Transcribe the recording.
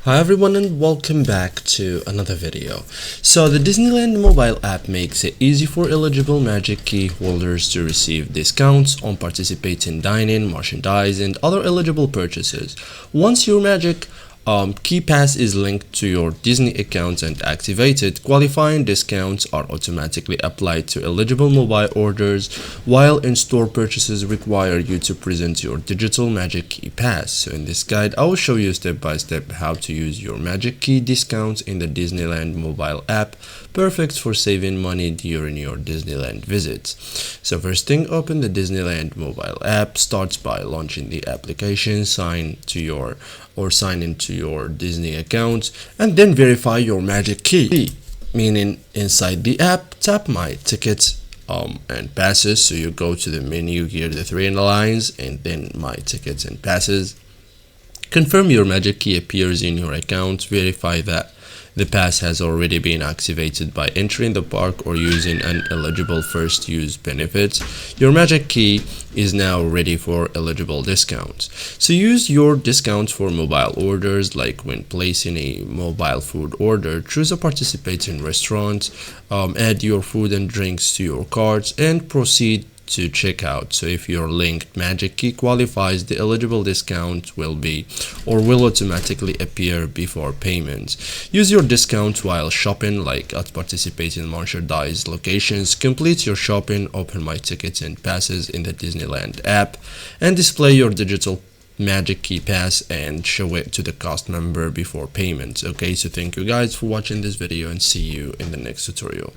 Hi everyone and welcome back to another video. So the Disneyland mobile app makes it easy for eligible Magic Key holders to receive discounts on participating dining, merchandise and other eligible purchases. Once your Magic Key Pass is linked to your Disney account and activated, qualifying discounts are automatically applied to eligible mobile orders, while in-store purchases require you to present your digital Magic Key Pass. So in this guide, I will show you step by step how to use your Magic Key discounts in the Disneyland mobile app, perfect for saving money during your Disneyland visits. So first thing, open the Disneyland mobile app. Starts by launching the application, sign into your Disney account, and then verify your Magic Key, meaning inside the app, tap My Tickets and Passes. So you go to the menu here, the three lines, and then My Tickets and Passes. Confirm your Magic Key appears in your account. Verify that the pass has already been activated by entering the park or using an eligible first use benefits. Your Magic Key is now ready for eligible discounts. So use your discounts for mobile orders, like when placing a mobile food order. Choose a participating restaurant, add your food and drinks to your carts, and proceed to checkout. So if your linked Magic Key qualifies, the eligible discount will automatically appear before payment. Use your discounts while shopping, like at participating merchandise locations. Complete your shopping, open My Tickets and Passes in the Disneyland app, and display your digital Magic Key Pass and show it to the cast member before payment. Okay, so thank you guys for watching this video and see you in the next tutorial.